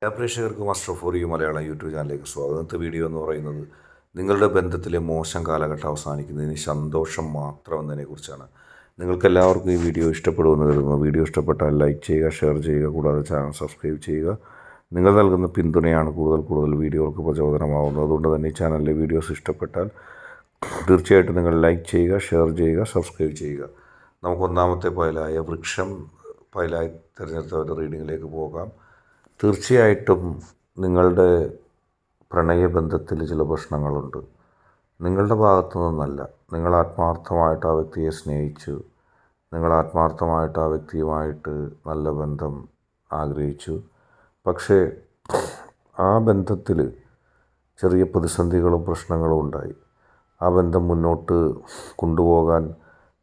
എല്ലാ പ്രേക്ഷകർക്കും master for you Malayalam YouTube ചാനലിലേക്ക് സ്വാഗതം. ഇന്നത്തെ വീഡിയോ എന്ന് പറയുന്നത് നിങ്ങളുടെ ബന്ധത്തിലെ മോശം കാലഘട്ടം അവസാനിക്കുന്നതിന് സന്തോഷം മാത്രം എന്നതിനെക്കുറിച്ചാണ്. നിങ്ങൾക്കെല്ലാവർക്കും ഈ വീഡിയോ ഇഷ്ടപ്പെടുമെന്ന് കരുതുന്നു. വീഡിയോ ഇഷ്ടപ്പെട്ടാൽ ലൈക്ക് ചെയ്യുക, ഷെയർ ചെയ്യുക, കൂടാതെ ചാനൽ സബ്സ്ക്രൈബ് ചെയ്യുക. നിങ്ങൾ നൽകുന്ന പിന്തുണയാണ് കൂടുതൽ വീഡിയോകൾക്ക് പ്രചോദനമാകുന്നത്. അതുകൊണ്ട് തന്നെ ഈ ചാനലിലെ വീഡിയോസ് ഇഷ്ടപ്പെട്ടാൽ തീർച്ചയായിട്ടും നിങ്ങൾ ലൈക്ക് ചെയ്യുക, ഷെയർ ചെയ്യുക, സബ്സ്ക്രൈബ് ചെയ്യുക. നമുക്ക് ഒന്നാമത്തെ ഫയലായ വൃക്ഷം ഫയലായി തിരഞ്ഞെടുത്ത റീഡിങ്ങിലേക്ക് പോകാം. തീർച്ചയായിട്ടും നിങ്ങളുടെ പ്രണയബന്ധത്തിൽ ചില പ്രശ്നങ്ങളുണ്ട്. നിങ്ങളുടെ ഭാഗത്തു നിന്നല്ല. നിങ്ങൾ ആത്മാർത്ഥമായിട്ട് ആ വ്യക്തിയെ സ്നേഹിച്ചു, നിങ്ങൾ ആത്മാർത്ഥമായിട്ട് ആ വ്യക്തിയുമായിട്ട് നല്ല ബന്ധം ആഗ്രഹിച്ചു. പക്ഷേ ആ ബന്ധത്തിൽ ചെറിയ പ്രതിസന്ധികളും പ്രശ്നങ്ങളും ഉണ്ടായി. ആ ബന്ധം മുന്നോട്ട് കൊണ്ടുപോകാൻ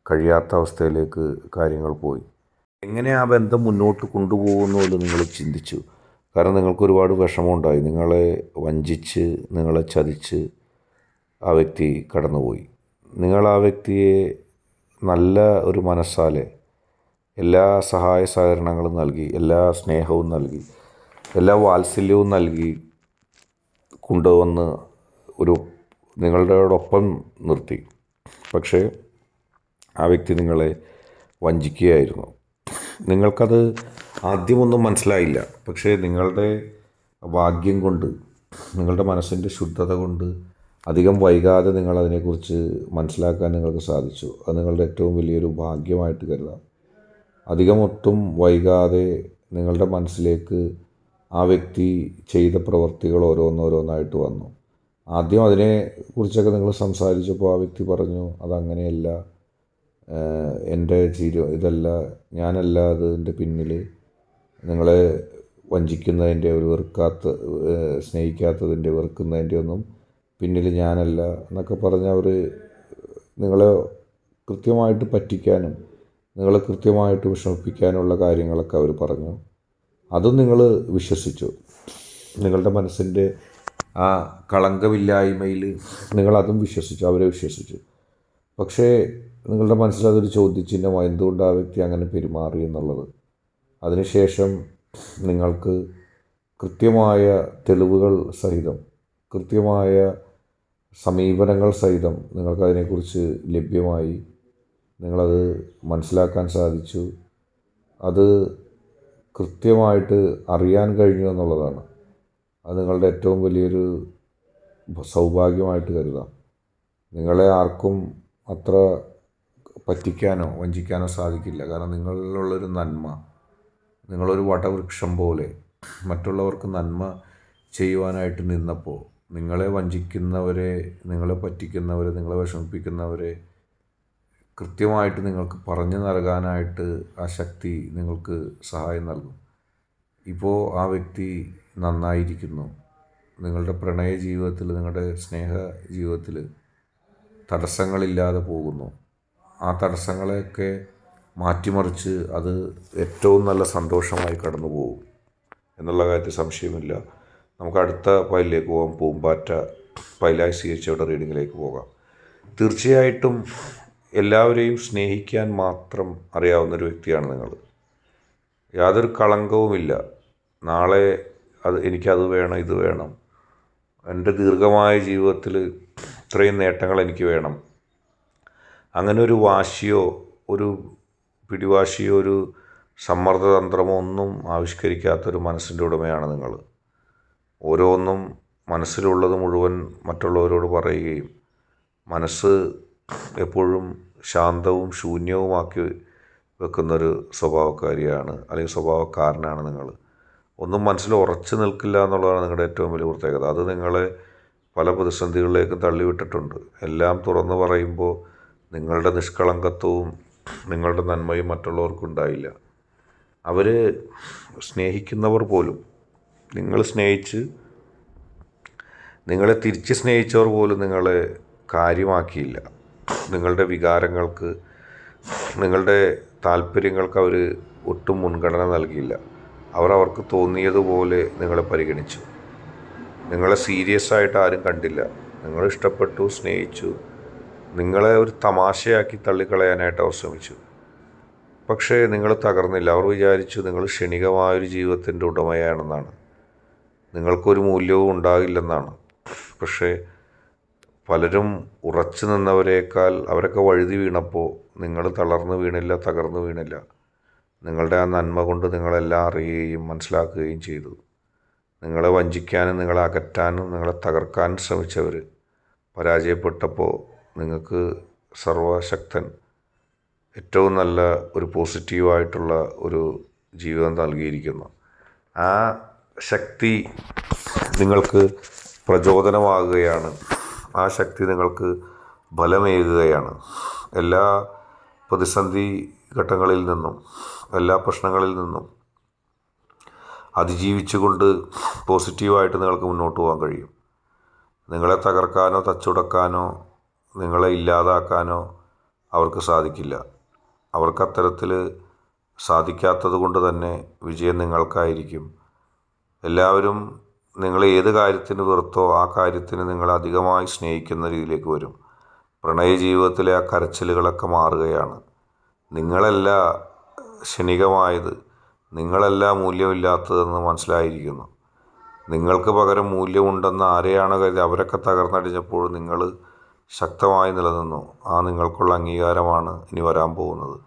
കഴിയാത്ത അവസ്ഥയിലേക്ക് കാര്യങ്ങൾ പോയി. എങ്ങനെ ആ ബന്ധം മുന്നോട്ട് കൊണ്ടുപോകുന്നു എന്ന് നിങ്ങൾ ചിന്തിച്ചു. കാരണം നിങ്ങൾക്ക് ഒരുപാട് വിഷമമുണ്ടായി. നിങ്ങളെ വഞ്ചിച്ച്, നിങ്ങളെ ചതിച്ച് ആ വ്യക്തി കടന്നുപോയി. നിങ്ങൾ ആ വ്യക്തിയെ നല്ല ഒരു മനസ്സാലെ എല്ലാ സഹായ സഹകരണങ്ങളും നൽകി, എല്ലാ സ്നേഹവും നൽകി, എല്ലാ വാത്സല്യവും നൽകി കൊണ്ടുവന്ന് നിങ്ങളുടെയോടൊപ്പം നിർത്തി. പക്ഷേ ആ വ്യക്തി നിങ്ങളെ വഞ്ചിക്കുകയായിരുന്നു. നിങ്ങൾക്കത് ആദ്യമൊന്നും മനസ്സിലായില്ല. പക്ഷേ നിങ്ങളുടെ ഭാഗ്യം കൊണ്ട്, നിങ്ങളുടെ മനസ്സിൻ്റെ ശുദ്ധത കൊണ്ട് അധികം വൈകാതെ നിങ്ങളതിനെക്കുറിച്ച് മനസ്സിലാക്കാൻ നിങ്ങൾക്ക് സാധിച്ചു. അത് നിങ്ങളുടെ ഏറ്റവും വലിയൊരു ഭാഗ്യമായിട്ട് കരുതാം. ഒട്ടും വൈകാതെ നിങ്ങളുടെ മനസ്സിലേക്ക് ആ വ്യക്തി ചെയ്ത പ്രവൃത്തികൾ ഓരോന്നോരോന്നായിട്ട് വന്നു. ആദ്യം അതിനെക്കുറിച്ചൊക്കെ നിങ്ങൾ സംസാരിച്ചപ്പോൾ ആ വ്യക്തി പറഞ്ഞു, അതങ്ങനെയല്ല, എൻ്റെ ഇതല്ല, ഞാനല്ല അതിൻ്റെ പിന്നിൽ, നിങ്ങളെ വഞ്ചിക്കുന്നതിൻ്റെ, സ്നേഹിക്കാത്തതിൻ്റെ, വെറുക്കുന്നതിൻ്റെ ഒന്നും പിന്നിൽ ഞാനല്ല എന്നൊക്കെ പറഞ്ഞ് അവർ നിങ്ങളെ കൃത്യമായിട്ട് പറ്റിക്കാനും നിങ്ങളെ കൃത്യമായിട്ട് വിഷമിപ്പിക്കാനുള്ള കാര്യങ്ങളൊക്കെ അവർ പറഞ്ഞു. അതും നിങ്ങൾ വിശ്വസിച്ചു. നിങ്ങളുടെ മനസ്സിൻ്റെ ആ കളങ്കമില്ലായ്മയിൽ നിങ്ങളതും വിശ്വസിച്ചു, അവരെ വിശ്വസിച്ചു. പക്ഷേ നിങ്ങളുടെ മനസ്സിലതൊരു ചോദ്യചിഹ്നമായി, എന്തുകൊണ്ട് ആ വ്യക്തി അങ്ങനെ പെരുമാറി എന്നുള്ളത്. അതിനുശേഷം നിങ്ങൾക്ക് കൃത്യമായ തെളിവുകൾ സഹിതം, കൃത്യമായ സമീപനങ്ങൾ സഹിതം നിങ്ങൾക്കതിനെക്കുറിച്ച് ലഭ്യമായി. നിങ്ങളത് മനസ്സിലാക്കാൻ സാധിച്ചു. അത് കൃത്യമായിട്ട് അറിയാൻ കഴിഞ്ഞു എന്നുള്ളതാണ്. അത് നിങ്ങളുടെ ഏറ്റവും വലിയൊരു സൗഭാഗ്യമായിട്ട് കരുതാം. നിങ്ങളെ ആർക്കും അത്ര പറ്റിക്കാനോ വഞ്ചിക്കാനോ സാധിക്കില്ല. കാരണം നിങ്ങളിലുള്ളൊരു നന്മ, നിങ്ങളൊരു വടവൃക്ഷം പോലെ മറ്റുള്ളവർക്ക് നന്മ ചെയ്യുവാനായിട്ട് നിന്നപ്പോൾ നിങ്ങളെ വഞ്ചിക്കുന്നവരെ, നിങ്ങളെ പറ്റിക്കുന്നവരെ, നിങ്ങളെ വിഷമിപ്പിക്കുന്നവരെ കൃത്യമായിട്ട് നിങ്ങൾക്ക് പറഞ്ഞു നൽകാനായിട്ട് ആ ശക്തി നിങ്ങൾക്ക് സഹായം നൽകും. ഇപ്പോൾ ആ വ്യക്തി നന്നായിരിക്കുന്നു. നിങ്ങളുടെ പ്രണയ ജീവിതത്തിൽ, നിങ്ങളുടെ സ്നേഹ ജീവിതത്തിൽ തടസ്സങ്ങളില്ലാതെ പോകുന്നു. ആ തടസ്സങ്ങളെയൊക്കെ മാറ്റിമറിച്ച് അത് ഏറ്റവും നല്ല സന്തോഷമായി കടന്നു പോകും എന്നുള്ള കാര്യത്തിൽ സംശയമില്ല. നമുക്ക് അടുത്ത ഫയലിലേക്ക് പോകാം. പൂമ്പാറ്റ ഫയലായി സ്വീകരിച്ചവരുടെ റീഡിങ്ങിലേക്ക് പോകാം. തീർച്ചയായിട്ടും എല്ലാവരെയും സ്നേഹിക്കാൻ മാത്രം അറിയാവുന്നൊരു വ്യക്തിയാണ് നിങ്ങൾ. യാതൊരു കളങ്കവുമില്ല. നാളെ എനിക്കത് വേണം, ഇത് വേണം, എൻ്റെ ദീർഘമായ ജീവിതത്തിൽ ഇത്രയും നേട്ടങ്ങൾ എനിക്ക് വേണം, അങ്ങനെ ഒരു വാശിയോ ഒരു പിടിവാശിയോ ഒരു സമ്മർദ്ദതന്ത്രമോ ഒന്നും ആവിഷ്കരിക്കാത്തൊരു മനസ്സിൻ്റെ ഉടമയാണ് നിങ്ങൾ. ഓരോന്നും മനസ്സിലുള്ളത് മുഴുവൻ മറ്റുള്ളവരോട് പറയുകയും മനസ്സ് എപ്പോഴും ശാന്തവും ശൂന്യവുമാക്കി വെക്കുന്നൊരു സ്വഭാവക്കാരിയാണ്, അല്ലെങ്കിൽ സ്വഭാവക്കാരനാണ് നിങ്ങൾ. ഒന്നും മനസ്സിൽ ഉറച്ചു നിൽക്കില്ല എന്നുള്ളതാണ് നിങ്ങളുടെ ഏറ്റവും വലിയ പ്രത്യേകത. അത് നിങ്ങളെ പല പ്രതിസന്ധികളിലേക്കും തള്ളിവിട്ടിട്ടുണ്ട്. എല്ലാം തുറന്നു പറയുമ്പോൾ നിങ്ങളുടെ നിഷ്കളങ്കത്വവും നിങ്ങളുടെ നന്മയും മറ്റുള്ളവർക്കുണ്ടായില്ല. അവർ സ്നേഹിക്കുന്നവർ പോലും, നിങ്ങളെ തിരിച്ച് സ്നേഹിച്ചവർ പോലും നിങ്ങളെ കാര്യമാക്കിയില്ല. നിങ്ങളുടെ വികാരങ്ങൾക്ക്, നിങ്ങളുടെ താല്പര്യങ്ങൾക്ക് അവർ ഒട്ടും മുൻഗണന നൽകിയില്ല. അവർക്ക് തോന്നിയതുപോലെ നിങ്ങളെ പരിഗണിച്ചു. നിങ്ങളെ സീരിയസ് ആയിട്ട് ആരും കണ്ടില്ല. നിങ്ങൾ ഇഷ്ടപ്പെട്ടു, സ്നേഹിച്ചു, നിങ്ങളെ ഒരു തമാശയാക്കി തള്ളിക്കളയാനായിട്ട് അവർ ശ്രമിച്ചു. പക്ഷേ നിങ്ങൾ തകർന്നില്ല. അവർ വിചാരിച്ചു നിങ്ങൾ ക്ഷണികമായൊരു ജീവിതത്തിൻ്റെ ഉടമയാണെന്നാണ്. നിങ്ങൾക്കൊരു മൂല്യവും ഉണ്ടാകില്ലെന്നാണ്. പക്ഷേ പലരും ഉറച്ചു നിന്നവരേക്കാൾ അവരൊക്കെ വഴുതി വീണപ്പോൾ നിങ്ങൾ തളർന്നു വീണില്ല, തകർന്നു വീണില്ല. നിങ്ങളുടെ ആ നന്മ കൊണ്ട് നിങ്ങളെല്ലാം അറിയുകയും മനസ്സിലാക്കുകയും ചെയ്തു. നിങ്ങളെ വഞ്ചിക്കാനും നിങ്ങളെ അകറ്റാനും നിങ്ങളെ തകർക്കാനും ശ്രമിച്ചവർ പരാജയപ്പെട്ടപ്പോൾ നിങ്ങൾക്ക് സർവശക്തൻ ഏറ്റവും നല്ല ഒരു പോസിറ്റീവായിട്ടുള്ള ഒരു ജീവിതം നൽകിയിരിക്കുന്നു. ആ ശക്തി നിങ്ങൾക്ക് പ്രചോദനമാകുകയാണ്. ആ ശക്തി നിങ്ങൾക്ക് ബലമേകുകയാണ്. എല്ലാ പ്രതിസന്ധി ഘട്ടങ്ങളിൽ നിന്നും എല്ലാ പ്രശ്നങ്ങളിൽ നിന്നും അതിജീവിച്ചുകൊണ്ട് പോസിറ്റീവായിട്ട് നിങ്ങൾക്ക് മുന്നോട്ട് പോകാൻ കഴിയും. നിങ്ങളെ തകർക്കാനോ തച്ചുടക്കാനോ നിങ്ങളെ ഇല്ലാതാക്കാനോ അവർക്ക് സാധിക്കില്ല. അവർക്ക് അത്തരത്തിൽ സാധിക്കാത്തത് കൊണ്ട് തന്നെ വിജയം നിങ്ങൾക്കായിരിക്കും. എല്ലാവരും നിങ്ങൾ ഏത് കാര്യത്തിന് വെറുത്തോ ആ കാര്യത്തിന് നിങ്ങൾ അധികമായി സ്നേഹിക്കുന്ന രീതിയിലേക്ക് വരും. പ്രണയ ജീവിതത്തിലെ ആ കരച്ചിലുകളൊക്കെ മാറുകയാണ്. നിങ്ങളല്ല ക്ഷണികമായത്, നിങ്ങളല്ല മൂല്യമില്ലാത്തതെന്ന് മനസ്സിലായിരിക്കുന്നു. നിങ്ങൾക്ക് പകരം മൂല്യമുണ്ടെന്ന് ആരെയാണോ കരുതി അവരൊക്കെ തകർന്നടിഞ്ഞപ്പോൾ നിങ്ങൾ ശക്തമായി നിലനിന്നു. ആ നിങ്ങൾക്കുള്ള അംഗീകാരമാണ് ഇനി വരാൻ പോകുന്നത്.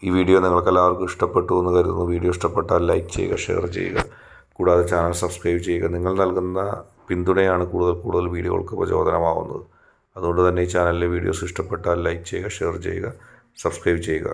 ഈ വീഡിയോ നിങ്ങൾക്കെല്ലാവർക്കും ഇഷ്ടപ്പെട്ടു എന്ന് കരുതുന്നു. വീഡിയോ ഇഷ്ടപ്പെട്ടാൽ ലൈക്ക് ചെയ്യുക, ഷെയർ ചെയ്യുക, കൂടാതെ ചാനൽ സബ്സ്ക്രൈബ് ചെയ്യുക. നിങ്ങൾ നൽകുന്ന പിന്തുണയാണ് കൂടുതൽ വീഡിയോകൾക്ക് പ്രചോദനമാവുന്നത്. അതുകൊണ്ട് തന്നെ ഈ ചാനലിലെ വീഡിയോസ് ഇഷ്ടപ്പെട്ടാൽ ലൈക്ക് ചെയ്യുക, ഷെയർ ചെയ്യുക, സബ്സ്ക്രൈബ് ചെയ്യുക.